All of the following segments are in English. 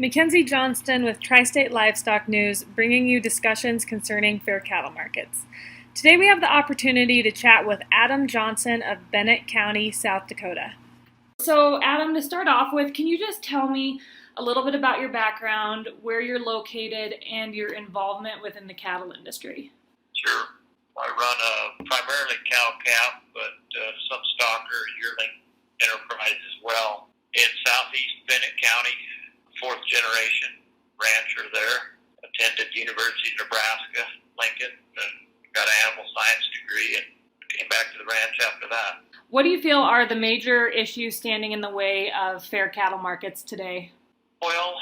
Mackenzie Johnston with Tri-State Livestock News, bringing you discussions concerning fair cattle markets. Today we have the opportunity to chat with Adam Johnson of Bennett County, South Dakota. So Adam, to start off with, can you just tell me a little bit about your background, where you're located, and your involvement within the cattle industry? Sure. I run a primarily cow-calf, but some stocker, yearling enterprise as well. In southeast Bennett County, fourth generation rancher there. Attended University of Nebraska, Lincoln, and got an animal science degree and came back to the ranch after that. What do you feel are the major issues standing in the way of fair cattle markets today? Well,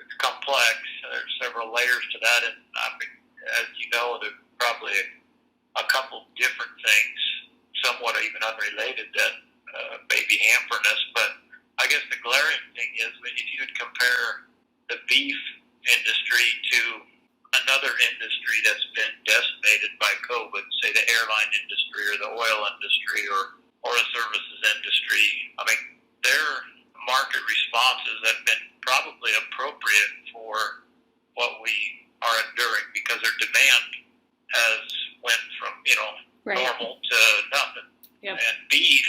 it's complex. There's several layers to that, and as you know, there's probably a couple different things, somewhat even unrelated, that may be hampering us. But I guess the glaring thing is that if you would compare the beef industry to another industry that's been decimated by COVID, say the airline industry or the oil industry or a services industry, I mean, their market responses have been probably appropriate for what we are enduring, because their demand has went from, normal to nothing. Yep. And beef,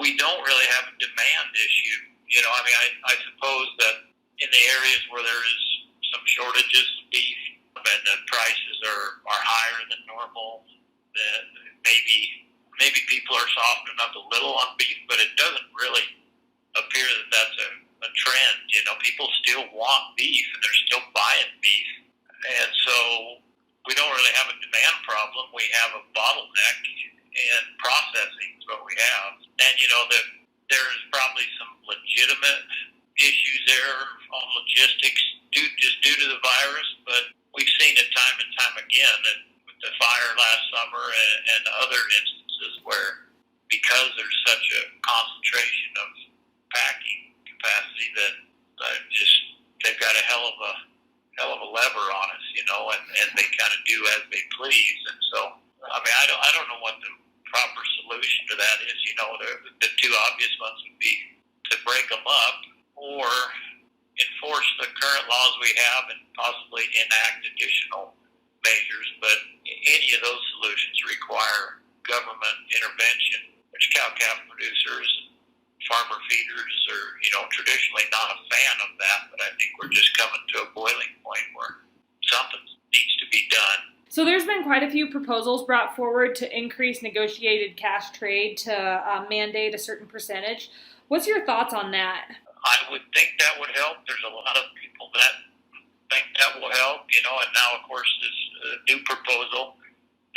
we don't really have a demand issue. I suppose that in the areas where there is some shortages of beef and the prices are higher than normal, then maybe people are softening up a little on beef, but it doesn't really appear that that's a trend. People still want beef and they're still buying beef. And so we don't really have a demand problem. We have a bottleneck in processing is what we have. And, that there's probably some legitimate issues there on logistics due to the virus, but we've seen it time and time again that with the fire last summer and other instances where, because there's such a concentration of packing capacity, that they've got a hell of a lever on us, and they kind of do as they please. And so, I don't know what the proper solution to that is. The two obvious ones would be to break them up or enforce the current laws we have and possibly enact additional measures. But any of those solutions require government intervention, which cow-calf producers, farmer feeders are, traditionally not a fan of that. But I think we're just coming to a boiling point where something needs to be done. So there's been quite a few proposals brought forward to increase negotiated cash trade to mandate a certain percentage. What's your thoughts on that? I would think that would help. There's a lot of people that think that will help, and now, of course, this new proposal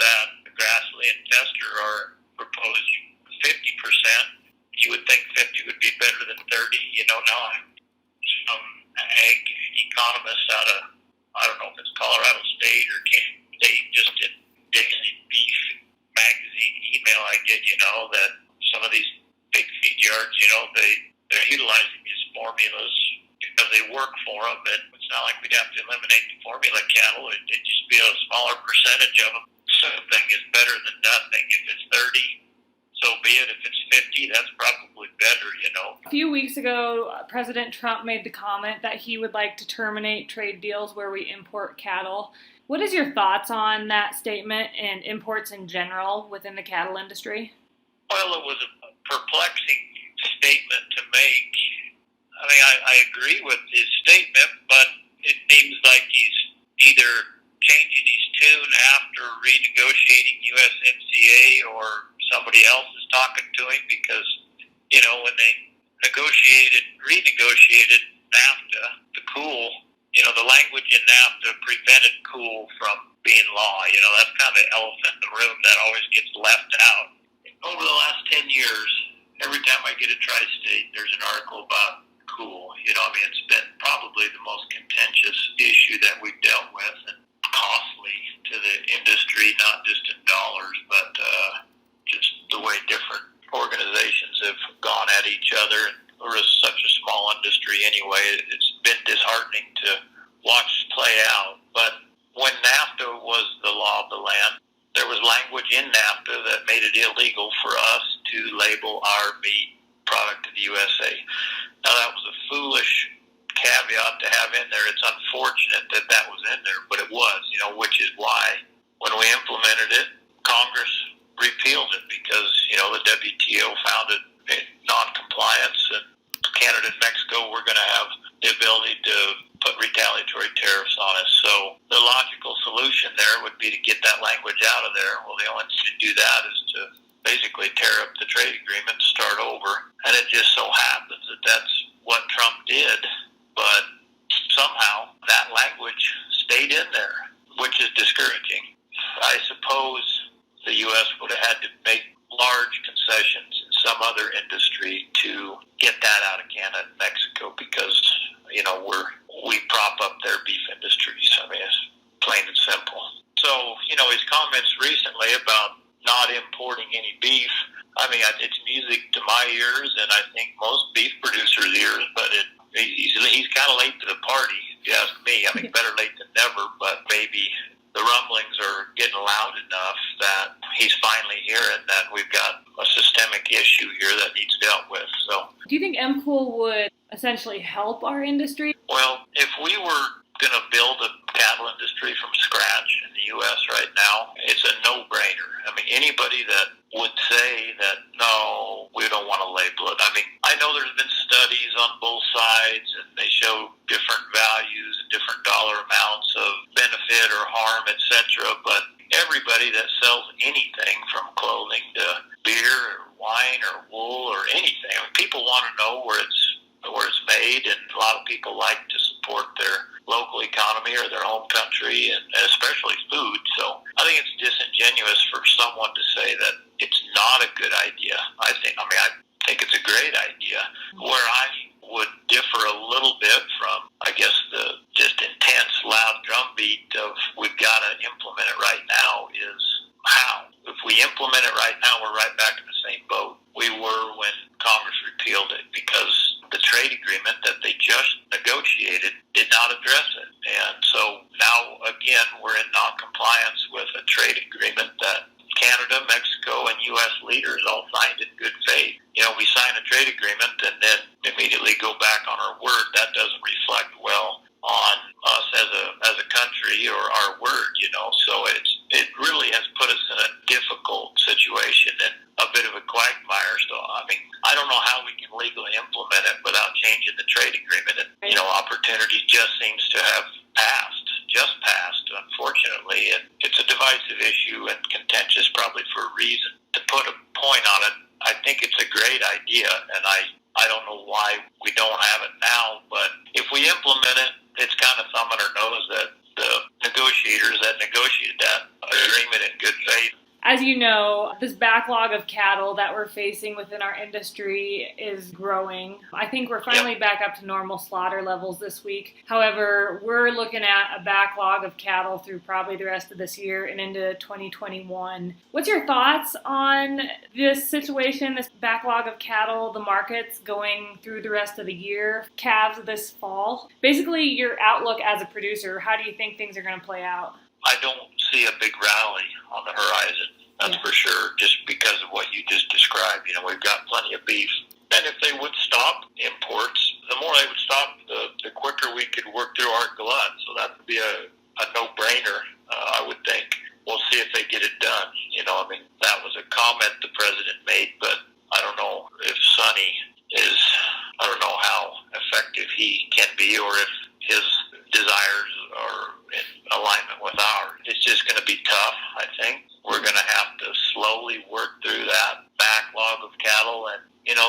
that Grassley and Tester are proposing 50%. You would think 50 would be better than 30. Now some ag economists out of, I don't know if it's Colorado State or Kansas State, just in daily beef magazine email I get, that some of these big feed yards, they're utilizing these formulas because they work for them. And it's not like we'd have to eliminate the formula cattle. It'd just be a smaller percentage of them. Something is better than nothing. If it's 30, so be it. If it's 50, that's probably better, A few weeks ago, President Trump made the comment that he would like to terminate trade deals where we import cattle. What is your thoughts on that statement and imports in general within the cattle industry? Well, it was a perplexing statement to make. I agree with his statement, but it seems like he's either changing his tune after renegotiating USMCA or somebody else is talking to him, because, when they renegotiated NAFTA, the COOL, the language in NAFTA prevented COOL from being law. That's kind of the elephant in the room that always gets left out. Over the last 10 years, every time I get a tri-state, there's an article about COOL. It's been probably the most contentious issue that we've dealt with, and costly to the industry, not just in dollars, but just the way different organizations have gone at each other. And we're such a small industry anyway. It's been disheartening to watch play out. But when NAFTA was the law of the land, there was language in NAFTA that made it illegal for us to label our meat product to the USA. Now, that was a foolish caveat to in there. It's unfortunate that that was in there, but it was, which is why when we implemented it, Congress repealed it because, the WTO found it in non-compliance, and Canada and Mexico were going to have the ability to put retaliatory tariffs on us. So the logical solution there would be to get that language out of there. Well, the only way to do that is to basically tear up the trade agreement, start over, and it just so happens that that's what Trump did, but somehow that language stayed in there, which is discouraging. I suppose the U.S. would have had to make large concessions in some other industry to get that out of Canada and Mexico because, we prop up their beef industries. I mean, it's plain and simple. So, his comments recently about not importing any beef, I mean, it's music to my ears, and I think most beef producers' ears, but he's kind of late to the party, if you ask me. I mean, better late than never, but maybe the rumblings are getting loud enough that he's finally hearing that we've got a systemic issue here that needs dealt with. So, do you think MCOOL would essentially help our industry? Well, if we were going to build a cattle industry from scratch in the U.S. right now, it's a no-brainer. I mean, anybody that would say that, no, we don't want to label it. I mean, I know there's been studies on both sides, and they show different values and different dollar amounts of benefit or harm, etc., but everybody that sells anything from clothing to beer or wine or wool or anything, I mean, people want to know where it's made, and a lot of people like to support their local economy or their home country, and especially food. So I think it's disingenuous for someone to say that it's not a good idea. I think it's a great idea. Where I would differ a little bit from, I guess, the just intense, loud drumbeat of we've got to implement it right now is how. If we implement it right now, we're right back in the same boat we were when Congress repealed it, because the trade agreement that they just negotiated did not address it. And so now, again, we're in non-compliance with a trade agreement that Canada, Mexico, and U.S. leaders all signed in good faith. We sign a trade agreement and then immediately go back on our word. That doesn't reflect well on us as a country or our word, So it really has put us in a difficult situation and a bit of a quagmire. So, I mean, I don't know how we can legally implement it without changing the trade agreement. And, opportunity just seems to have passed, unfortunately. And it's a divisive issue and contentious probably for a reason. To put a point on it, I think it's a great idea, and I don't know why we don't have it now, but if we implement it, it's kind of thumbing our nose at the negotiators that negotiated that agreement in good faith. As you know, this backlog of cattle that we're facing within our industry is growing. I think we're finally back up to normal slaughter levels this week. However, we're looking at a backlog of cattle through probably the rest of this year and into 2021. What's your thoughts on this situation, this backlog of cattle, the markets going through the rest of the year, calves this fall? Basically, your outlook as a producer, how do you think things are going to play out? I don't see a big rally on the horizon, that's for sure, just because of what you just described. We've got plenty of beef. And if they would stop imports, the more they would stop, the quicker we could work through our glut. So that would be a no-brainer, I would think. We'll see if they get it done. That was a comment the president made, but I don't know if I don't know how effective he can be, or if his desires are in alignment with ours. It's just going to be tough, I think. We're going to have to slowly work through that backlog of cattle, and,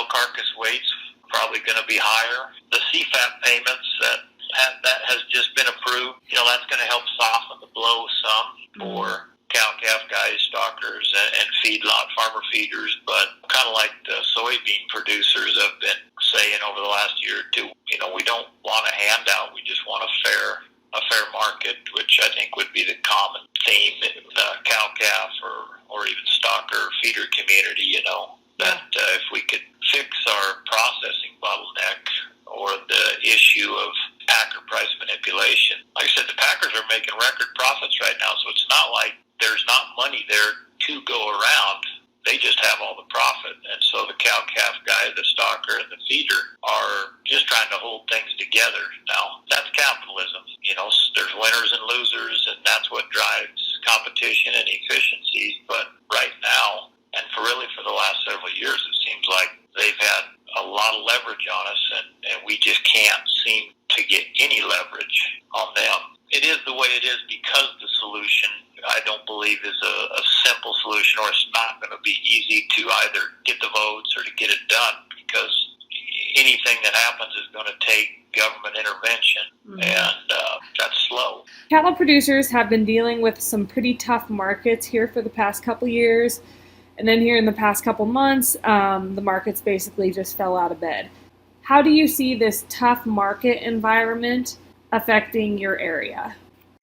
carcass weight's probably going to be higher. The CFAP payments that has just been approved, that's going to help soften the blow some for cow-calf guys, stockers, and feedlot farmer feeders, but kind of like the soybean producers have been saying over the last year or two, we don't want a handout, we just want a fair market, which I think would be the common theme in the cow-calf or even stocker feeder community, that if we could fix our processing bottleneck or the issue of packer price manipulation. Like I said, the packers are making record profits right now, so it's not like there's not money there to go around. They just have all the profit. And so the cow-calf guy, the stocker, and the feeder are just trying to hold things together. Now, that's capitalism. anything that happens is going to take government intervention, and that's slow. Cattle producers have been dealing with some pretty tough markets here for the past couple years, and then here in the past couple months, the markets basically just fell out of bed. How do you see this tough market environment affecting your area?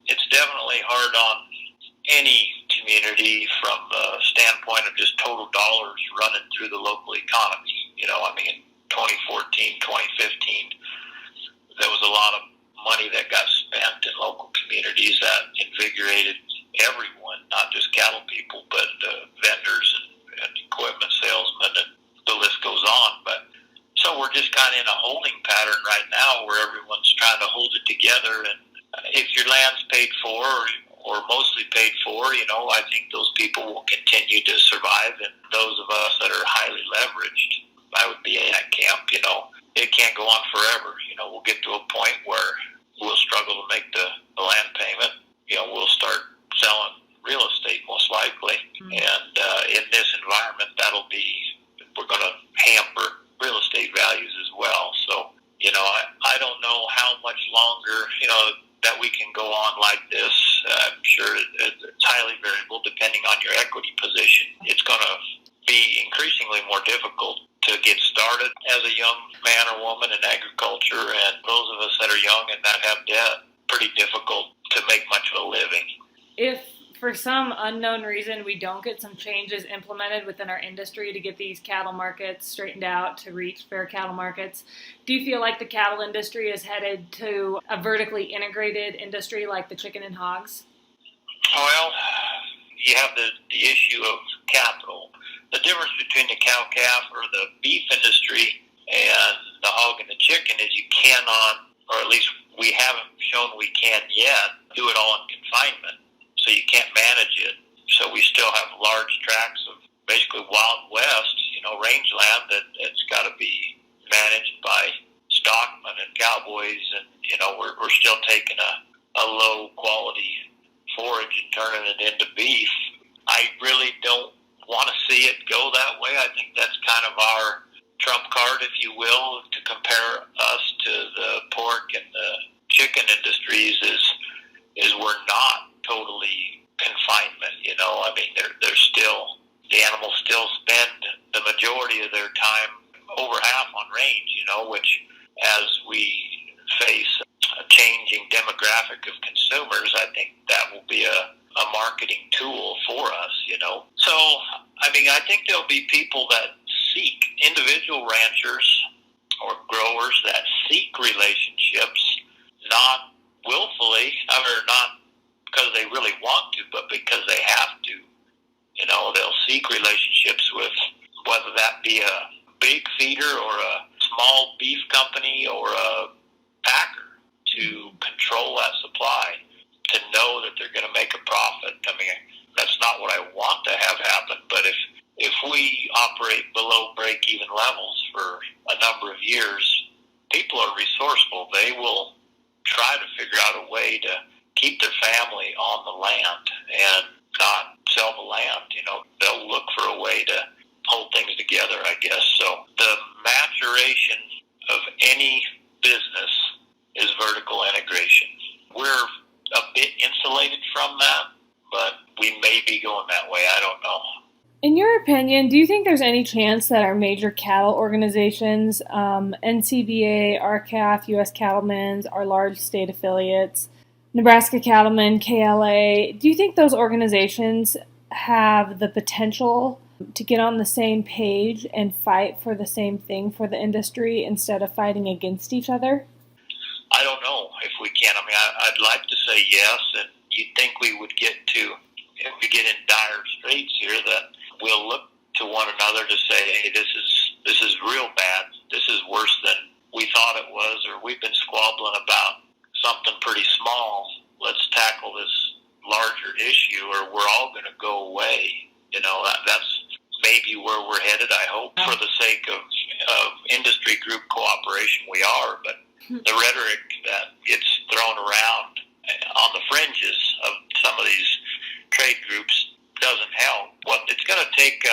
It's definitely hard on any community from the standpoint of just total dollars running through the local economy. In 2014, 2015, there was a lot of money that got spent in local communities that invigorated everyone, not just cattle people, but vendors and equipment salesmen, and the list goes on. But so we're just kind of in a holding pattern right now where everyone's trying to hold it together. And if your land's paid for or mostly paid for, I think those people will continue to survive. And those of us that are highly leveraged, I would be in that camp. It can't go on forever. We'll get to a point where we'll struggle to make the land payment. We'll start selling real estate most likely. And in this environment, we're going to hamper real estate values as well. So, I don't know how much longer, that we can go on like this. I'm sure it's highly variable depending on your equity position. It's going to be increasingly more difficult to get started as a young man or woman in agriculture, and those of us that are young and that have debt, pretty difficult to make much of a living. If for some unknown reason we don't get some changes implemented within our industry to get these cattle markets straightened out to reach fair cattle markets, do you feel like the cattle industry is headed to a vertically integrated industry like the chicken and hogs? Well, you have the issue of capital. The difference between the cow-calf or the beef industry and the hog and the chicken is you cannot, or at least we haven't shown we can yet, do it all in confinement. So you can't manage it. So we still have large tracts of basically Wild West, rangeland that's got to be managed by stockmen and cowboys, and we're still taking a low quality forage and turning it into beef. I really don't want to see it go that way. I think that's kind of our trump card, if you will, to compare us to the pork and the chicken industries is we're not totally confinement. They're still, the animals still spend the majority of their time over half on range, which as we face a changing demographic of consumers, I think that will be a marketing tool for us, So, I think there'll be people that seek, individual ranchers or growers that seek relationships, not willfully, or not because they really want to, but because they have to. They'll seek relationships with, whether that be a big feeder or a small beef company or a packer, to control that supply, to know that they're going to make a profit. That's not what I want to have happen, but if we operate below break-even levels for a number of years, people are resourceful. They will try to figure out a way to keep their family on the land and not sell the land. They'll look for a way to hold things together, I guess. So the maturation of any business is vertical integration. We're a bit insulated from that, but we may be going that way. I don't know. In your opinion, do you think there's any chance that our major cattle organizations, NCBA, RCAF, U.S. Cattlemen's, our large state affiliates, Nebraska Cattlemen, KLA, do you think those organizations have the potential to get on the same page and fight for the same thing for the industry instead of fighting against each other? I don't know if we can. I'd like to say yes, and you'd think we would get to, if we get in dire straits here, that we'll look to one another to say, hey, this is real bad. This is worse than we thought it was, or we've been squabbling about something pretty small. Let's tackle this larger issue, or we're all going to go away. That's maybe where we're headed, I hope, for the sake of industry group cooperation we are, but the rhetoric that gets thrown around on the fringes of some of these trade groups doesn't help. What it's going to take,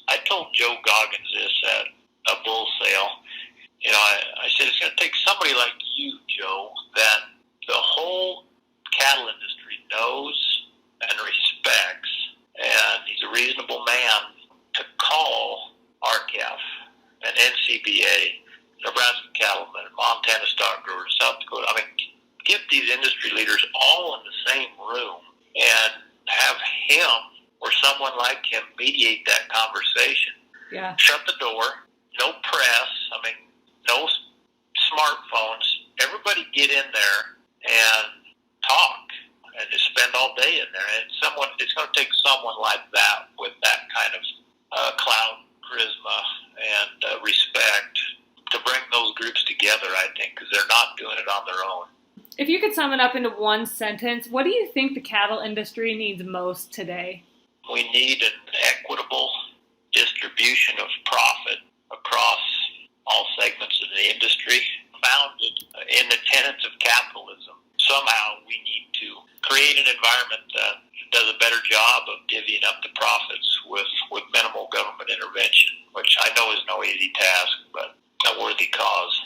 I told Joe Goggins this at a bull sale. I said, it's going to take somebody like you, Joe, that the whole cattle industry knows and respects, and he's a reasonable man to call RCAF and NCBA, Nebraska Cattlemen, Montana Stock Growers, South Dakota. I mean, get these industry leaders all in the same room and have him or someone like him mediate that conversation. Yeah. Shut the door, no press, no smartphones. Everybody get in there and talk and just spend all day in there. And it's going to take someone like that with that kind of clout, charisma, and respect to bring those groups together, I think, because they're not doing it on their own. If you could sum it up into one sentence, what do you think the cattle industry needs most today? We need an equitable distribution of profit across all segments of the industry, founded in the tenets of capitalism. Somehow we need to create an environment that does a better job of divvying up the profits with minimal government intervention, which I know is no easy task, but a worthy cause.